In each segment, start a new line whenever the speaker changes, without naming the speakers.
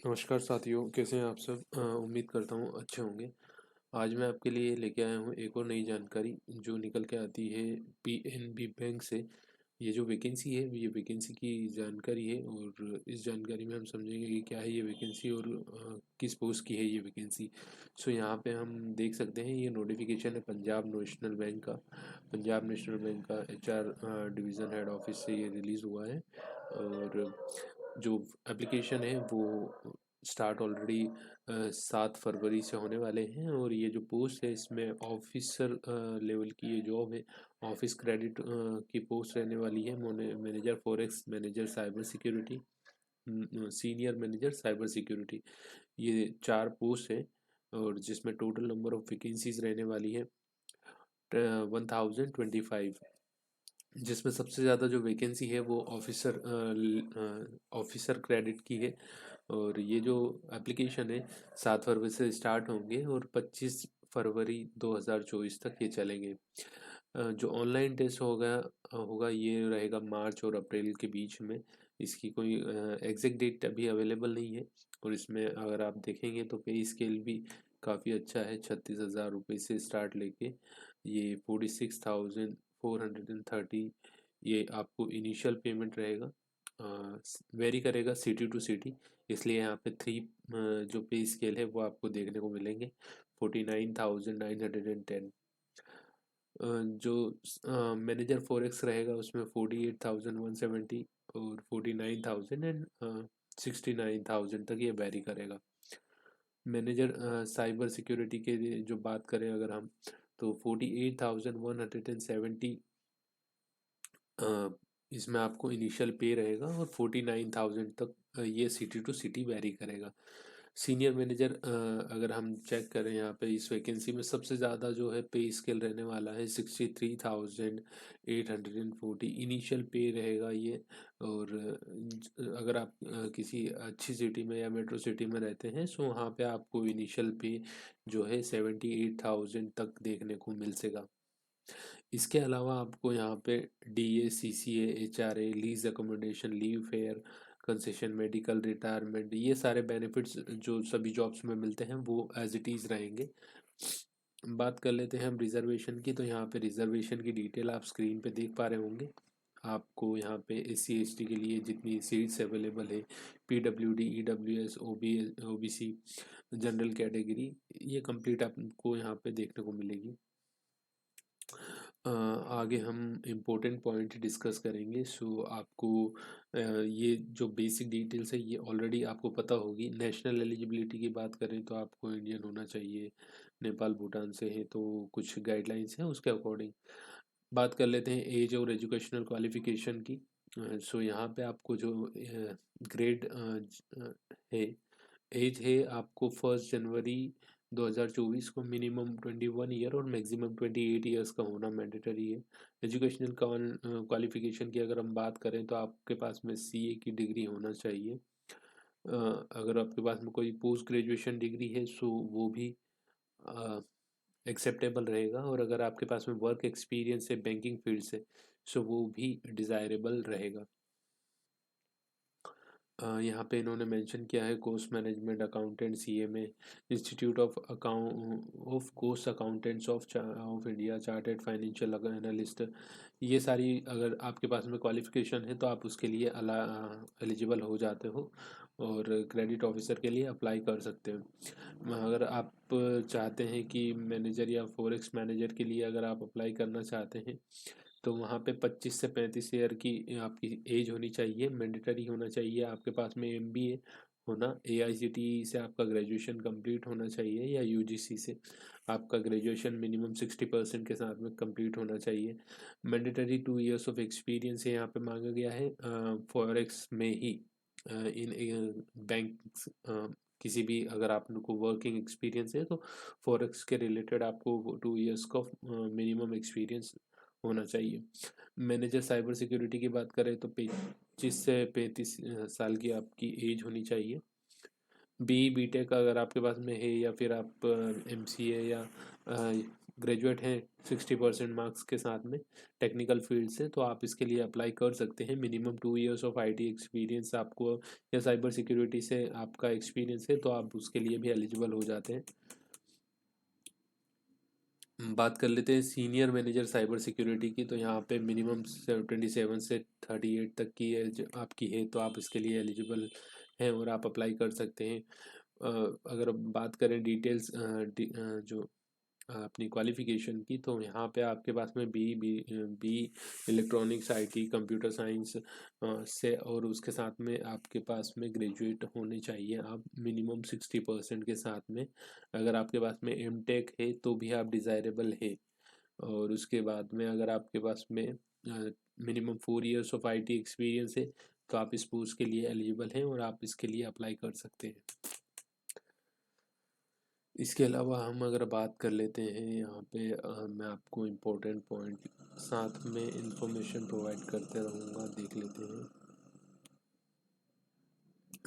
नमस्कार साथियों, कैसे हैं आप सब? उम्मीद करता हूँ अच्छे होंगे। आज मैं आपके लिए लेके आया हूँ एक और नई जानकारी जो निकल के आती है पीएनबी बैंक से। ये जो वैकेंसी है, ये वैकेंसी की जानकारी है और इस जानकारी में हम समझेंगे कि क्या है ये वैकेंसी और किस पोस्ट की है ये वैकेंसी। सो यहाँ पे हम देख सकते हैं, ये नोटिफिकेशन है पंजाब नेशनल बैंक का। पंजाब नेशनल बैंक का एचआर डिवीज़न हेड ऑफिस से ये रिलीज़ हुआ है। और जो एप्लीकेशन है वो स्टार्ट ऑलरेडी 7 फरवरी से होने वाले हैं। और ये जो पोस्ट है इसमें ऑफिसर लेवल की ये जॉब है। ऑफिस क्रेडिट की पोस्ट रहने वाली है। Manager forex, manager cyber security, senior manager cyber security, ये 4 पोस्ट है। और जिसमें टोटल नंबर ऑफ वैकेंसीज रहने वाली है 1025, जिसमें सबसे ज़्यादा जो वैकेंसी है वो ऑफिसर क्रेडिट की है। और ये जो एप्लीकेशन है 7 फरवरी से स्टार्ट होंगे और 25 फरवरी 2024 तक ये चलेंगे। जो ऑनलाइन टेस्ट होगा होगा ये रहेगा मार्च और अप्रैल के बीच में। इसकी कोई एग्जैक्ट डेट अभी अवेलेबल नहीं है। और इसमें अगर आप देखेंगे तो पे स्केल भी काफ़ी अच्छा है, 36,000 रुपये से स्टार्ट लेके ये 46,430 ये आपको इनिशियल पेमेंट रहेगा। वेरी करेगा सिटी टू सिटी, इसलिए यहाँ पे जो पे स्केल है वो आपको देखने को मिलेंगे। 49,910। जो मैनेजर फॉरेक्स रहेगा उसमें 48,170 और 49,000 एंड 69,000 तक ये वेरी करेगा। मैनेजर साइबर सिक्योरिटी के लिए जो बात करें अगर हम, तो 48,170 इसमें आपको इनिशियल पे रहेगा और 49,000 तक ये सिटी टू सिटी वेरी करेगा। सीनियर मैनेजर अगर हम चेक करें यहाँ पे इस वैकेंसी में सबसे ज़्यादा जो है पे स्केल रहने वाला है 63,840 इनिशियल पे रहेगा ये। और अगर आप किसी अच्छी सिटी में या मेट्रो सिटी में रहते हैं सो वहाँ पे आपको इनिशियल पे जो है 78,000 तक देखने को मिल सकेगा। इसके अलावा आपको यहाँ पे DA, CCA, HRA, lease accommodation, leave fair, concession, medical, retirement, ये सारे बेनिफिट्स जो सभी जॉब्स में मिलते हैं वो एज इट इज़ रहेंगे। बात कर लेते हैं हम रिजर्वेशन की। तो यहाँ पे रिजर्वेशन की डिटेल आप स्क्रीन पे देख पा रहे होंगे। आपको यहाँ पे SC ST के लिए जितनी सीट्स अवेलेबल है, PWD, EWS, OBC, general category, ये कंप्लीट आपको यहाँ पे देखने को मिलेगी। आगे हम इम्पोर्टेंट पॉइंट डिस्कस करेंगे। सो आपको ये जो बेसिक डिटेल्स है ये ऑलरेडी आपको पता होगी। नेशनल एलिजिबिलिटी की बात करें तो आपको इंडियन होना चाहिए। नेपाल भूटान से है तो कुछ गाइडलाइंस हैं उसके अकॉर्डिंग। बात कर लेते हैं एज और एजुकेशनल क्वालिफिकेशन की। सो यहाँ पे आपको जो ग्रेड है, एज है आपको 1 जनवरी 2024 को मिनिमम 21 ईयर और मैक्सिमम 28 ईयर्स का होना मैंडेटरी है। एजुकेशनल क्वालिफिकेशन की अगर हम बात करें तो आपके पास में CA की डिग्री होना चाहिए। अगर आपके पास में कोई पोस्ट ग्रेजुएशन डिग्री है सो वो भी एक्सेप्टेबल रहेगा। और अगर आपके पास में वर्क एक्सपीरियंस है बैंकिंग फील्ड से सो वो भी डिज़ायरेबल रहेगा। यहाँ पे इन्होंने मेंशन किया है course management accountant CMA, institute of course accountants of India, chartered financial analyst. ये सारी अगर आपके पास में क्वालिफिकेशन है तो आप उसके लिए एलिजिबल हो जाते हो और क्रेडिट ऑफिसर के लिए अप्लाई कर सकते हो। अगर आप चाहते हैं कि मैनेजर या फॉरेक्स मैनेजर के लिए अगर आप अप्लाई करना चाहते हैं तो वहाँ पे 25 से 35 ईयर की आपकी एज होनी चाहिए। मैंडेटरी होना चाहिए आपके पास में MBA होना, AICTE से आपका ग्रेजुएशन कंप्लीट होना चाहिए या UGC से आपका ग्रेजुएशन मिनिमम 60% के साथ में कंप्लीट होना चाहिए। मैंडेटरी 2 इयर्स ऑफ एक्सपीरियंस यहाँ पे मांगा गया है फॉरेक्स में ही। इन बैंक किसी भी अगर आप लोग को वर्किंग एक्सपीरियंस है तो फॉरेक्स के रिलेटेड आपको 2 इयर्स का मिनिमम एक्सपीरियंस होना चाहिए। मैनेजर साइबर सिक्योरिटी की बात करें तो 25 से 35 साल की आपकी एज होनी चाहिए। BTech अगर आपके पास में है या फिर आप MCA या ग्रेजुएट हैं 60% मार्क्स के साथ में टेक्निकल फील्ड से, तो आप इसके लिए अप्लाई कर सकते हैं। Minimum 2 years of IT experience आपको या साइबर सिक्योरिटी से आपका एक्सपीरियंस है तो आप उसके लिए भी एलिजिबल हो जाते हैं। बात कर लेते हैं सीनियर मैनेजर साइबर सिक्योरिटी की, तो यहाँ पे मिनिमम 27 से 38 तक की एज आपकी है तो आप इसके लिए एलिजिबल हैं और आप अप्लाई कर सकते हैं। अगर बात करें डिटेल्स जो अपनी क्वालिफ़िकेशन की, तो यहाँ पे आपके पास में B electronics IT computer science से, और उसके साथ में आपके पास में ग्रेजुएट होने चाहिए आप मिनिमम 60% के साथ में। अगर आपके पास में एम टेक है तो भी आप डिज़ायरेबल है। और उसके बाद में अगर आपके पास में minimum 4 years of IT experience है तो आप इस पोस्ट के लिए एलिजिबल हैं और आप इसके लिए अप्लाई कर सकते हैं। इसके अलावा हम अगर बात कर लेते हैं यहाँ पे मैं आपको इम्पोर्टेंट पॉइंट साथ में इंफॉर्मेशन प्रोवाइड करते रहूँगा, देख लेते हैं।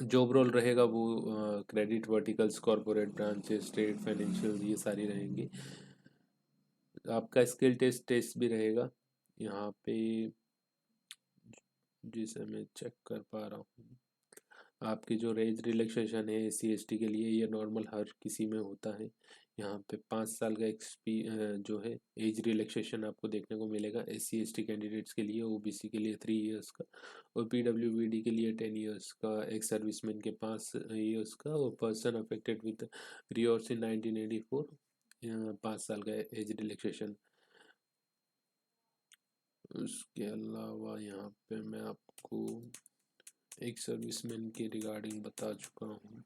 जॉब रोल रहेगा वो credit verticals, corporate branches, trade, financial, ये सारी रहेंगी। आपका स्किल टेस्ट भी रहेगा यहाँ पे, जिसे मैं चेक कर पा रहा हूँ। आपकी जो रेज रिलैक्सेशन है SC ST के लिए, ये नॉर्मल हर किसी में होता है। यहाँ पे 5 साल का जो है एज रिलैक्सेशन आपको देखने को मिलेगा SC ST कैंडिडेट्स के लिए, OBC के लिए 3 इयर्स का, और PWBD के लिए 10 इयर्स का, एक सर्विसमैन के 5 इयर्स का, और पर्सन अफेक्टेड विद रियोर्स इन 1984 5 साल का एज रिलैक्सेशन। उसके अलावा यहाँ पे मैं आपको एक सर्विसमैन के रिगार्डिंग बता चुका हूँ।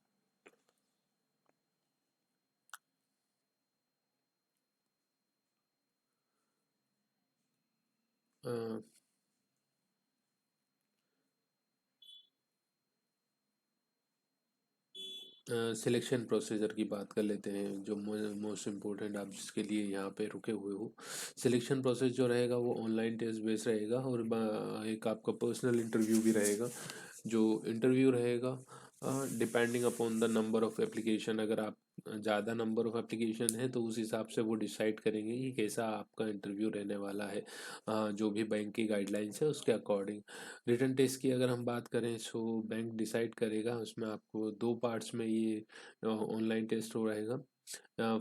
सिलेक्शन प्रोसीजर की बात कर लेते हैं, जो मोस्ट इम्पोर्टेंट आप जिसके लिए यहाँ पे रुके हुए हो। सिलेक्शन प्रोसेस जो रहेगा वो ऑनलाइन टेस्ट बेस्ड रहेगा, और एक आपका पर्सनल इंटरव्यू भी रहेगा। जो इंटरव्यू रहेगा depending upon the number of application, अगर आप ज़्यादा नंबर ऑफ एप्लीकेशन है तो उस हिसाब से वो डिसाइड करेंगे कि कैसा आपका इंटरव्यू रहने वाला है, जो भी बैंक की गाइडलाइंस है उसके अकॉर्डिंग। रिटन टेस्ट की अगर हम बात करें सो बैंक डिसाइड करेगा, उसमें आपको 2 पार्ट्स में ये ऑनलाइन टेस्ट हो रहेगा।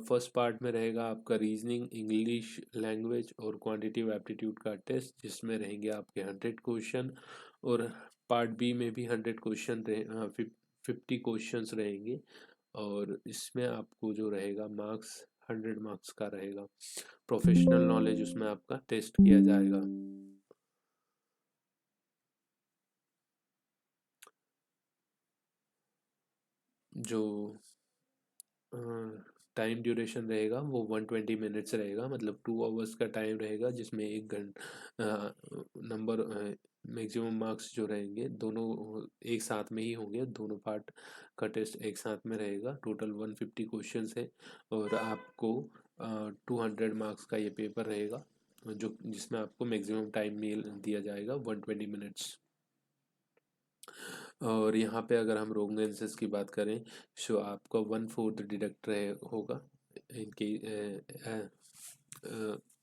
फर्स्ट पार्ट में रहेगा आपका रीजनिंग, इंग्लिश लैंग्वेज और क्वांटिटिव एप्टीट्यूड का टेस्ट, जिसमें रहेंगे आपके 100 क्वेश्चन, और पार्ट बी में भी 100 क्वेश्चन 50 क्वेश्चंस रहेंगे, और इसमें आपको जो रहेगा मार्क्स 100 मार्क्स का रहेगा। प्रोफेशनल नॉलेज उसमें आपका टेस्ट किया जाएगा। जो टाइम ड्यूरेशन रहेगा वो 120 मिनट्स रहेगा, मतलब 2 आवर्स का टाइम रहेगा, जिसमें 1 घंटा नंबर मैक्सिमम मार्क्स जो रहेंगे दोनों एक साथ में ही होंगे, दोनों पार्ट का टेस्ट एक साथ में रहेगा। टोटल 150 क्वेश्चंस है, और आपको 200 मार्क्स का ये पेपर रहेगा, जो जिसमें आपको मैक्सिमम टाइम मिल दिया जाएगा 120 मिनट्स। और यहाँ पे अगर हम रोंग आंसर्स की बात करें सो आपका 1/4 डिडक्ट रहे होगा इनकी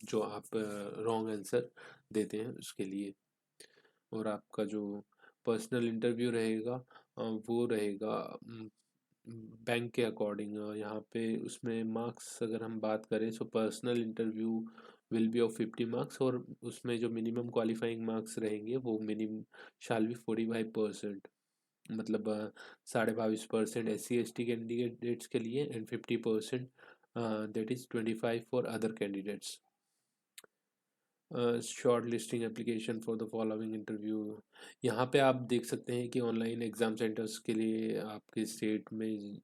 जो आप रॉन्ग आंसर देते हैं उसके लिए। और आपका जो पर्सनल इंटरव्यू रहेगा वो रहेगा बैंक के अकॉर्डिंग। यहाँ पे उसमें मार्क्स अगर हम बात करें so personal interview will be of 50 marks, और उसमें जो मिनिमम क्वालिफाइंग मार्क्स रहेंगे वो मिनिमम शाल बी 45%, मतलब 22.5% SC ST कैंडिडेट्स के लिए and 50% that is 25 for other candidates. Short listing application for the following interview. यहाँ पे आप देख सकते हैं कि ऑनलाइन एग्ज़ाम सेंटर्स के लिए आपके स्टेट में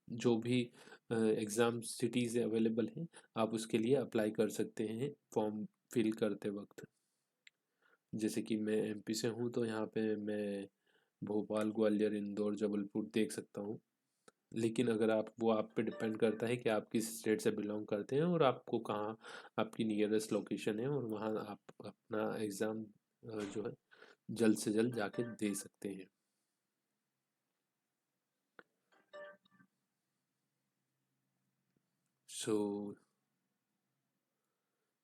जो भी एग्ज़ाम सिटीज़ अवेलेबल हैं आप उसके लिए अप्लाई कर सकते हैं फॉर्म फिल करते वक्त। जैसे कि मैं MP से हूँ तो यहाँ पे मैं भोपाल, ग्वालियर, इंदौर, जबलपुर देख सकता हूँ। लेकिन अगर आप वो आप पे डिपेंड करता है कि आप किस स्टेट से बिलोंग करते हैं और आपको कहाँ आपकी नियरेस्ट लोकेशन है, और वहाँ आप अपना एग्ज़ाम जो है जल्द से जल्द जाके दे सकते हैं। सो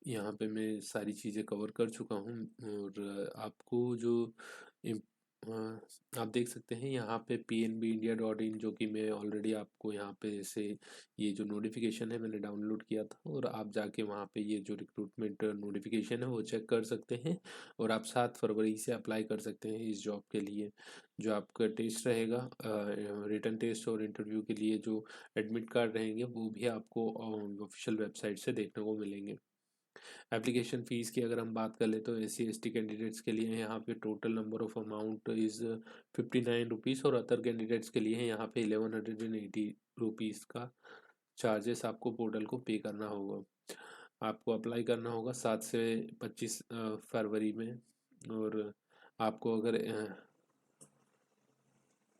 यहाँ पे मैं सारी चीज़ें कवर कर चुका हूँ। और आपको जो इम- आप देख सकते हैं यहाँ पे pnbindia.in, जो कि मैं ऑलरेडी आपको यहाँ पे से ये जो नोटिफिकेशन है मैंने डाउनलोड किया था, और आप जाके वहाँ पे ये जो रिक्रूटमेंट नोटिफिकेशन है वो चेक कर सकते हैं। और आप 7 फरवरी से अप्लाई कर सकते हैं इस जॉब के लिए। जो आपका टेस्ट रहेगा, रिटन टेस्ट और इंटरव्यू के लिए जो एडमिट कार्ड रहेंगे वो भी आपको ऑफिशियल वेबसाइट से देखने को मिलेंगे। एप्लीकेशन फ़ीस की अगर हम बात कर ले तो SC ST कैंडिडेट्स के लिए यहाँ पे total number of amount is 59 rupees, और अदर कैंडिडेट्स के लिए यहाँ पे 1180 रुपीज़ का चार्जेस आपको पोर्टल को पे करना होगा। आपको अप्लाई करना होगा 7 से 25 फरवरी में। और आपको अगर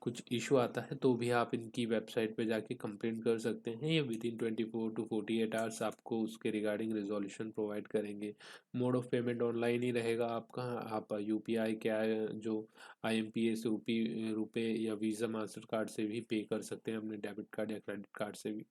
कुछ इशू आता है तो भी आप इनकी वेबसाइट पे जाके कंप्लेंट कर सकते हैं। ये विदिन 24 to 48 आवर्स आपको उसके रिगार्डिंग रिजोल्यूशन प्रोवाइड करेंगे। मोड ऑफ पेमेंट ऑनलाइन ही रहेगा आपका। आप UPI क्या जो IMPS रुपए या वीज़ा मास्टर कार्ड से भी पे कर सकते हैं, अपने डेबिट कार्ड या क्रेडिट कार्ड से भी।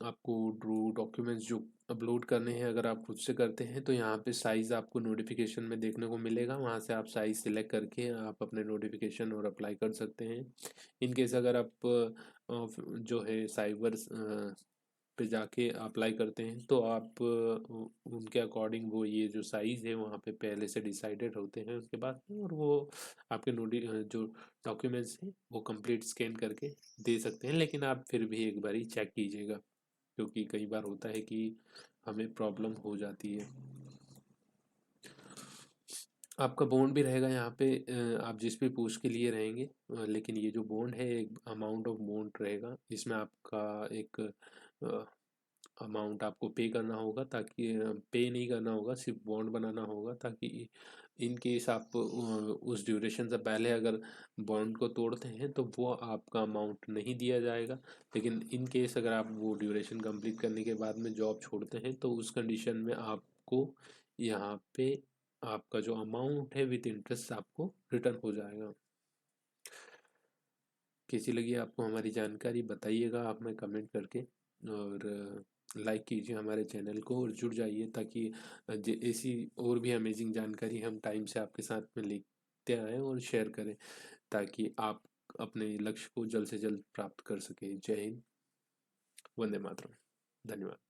आपको डॉक्यूमेंट्स जो अपलोड करने हैं अगर आप खुद से करते हैं तो यहाँ पे साइज़ आपको नोटिफिकेशन में देखने को मिलेगा, वहाँ से आप साइज़ सिलेक्ट करके आप अपने नोटिफिकेशन और अप्लाई कर सकते हैं। इन केस अगर आप जो है साइबर पे जाके अप्लाई करते हैं तो आप उनके अकॉर्डिंग वो ये जो साइज़ है वहाँ पे पहले से डिसाइडेड होते हैं उसके बाद में, और वो आपके जो डॉक्यूमेंट्स हैं वो कंप्लीट स्कैन करके दे सकते हैं। लेकिन आप फिर भी एक बारी चेक कीजिएगा, क्योंकि कई बार होता है कि हमें प्रॉब्लम हो जाती है। आपका बॉन्ड भी रहेगा यहाँ पे, आप जिस भी पोस्ट के लिए रहेंगे, लेकिन ये जो बॉन्ड है एक अमाउंट ऑफ बॉन्ड रहेगा, इसमें आपका एक अमाउंट आपको पे करना होगा, ताकि पे नहीं करना होगा, सिर्फ बॉन्ड बनाना होगा, ताकि इन केस आप उस ड्यूरेशन से पहले अगर बॉन्ड को तोड़ते हैं तो वो आपका अमाउंट नहीं दिया जाएगा। लेकिन इन केस अगर आप वो ड्यूरेशन कंप्लीट करने के बाद में जॉब छोड़ते हैं तो उस कंडीशन में आपको यहाँ पे आपका जो अमाउंट है विद इंटरेस्ट आपको रिटर्न हो जाएगा। कैसी लगी आपको हमारी जानकारी बताइएगा आप में कमेंट करके, और लाइक कीजिए हमारे चैनल को और जुड़ जाइए, ताकि ऐसी और भी अमेजिंग जानकारी हम टाइम से आपके साथ में लेते आएँ और शेयर करें, ताकि आप अपने लक्ष्य को जल्द से जल्द प्राप्त कर सकें। जय हिंद, वंदे मातरम। धन्यवाद।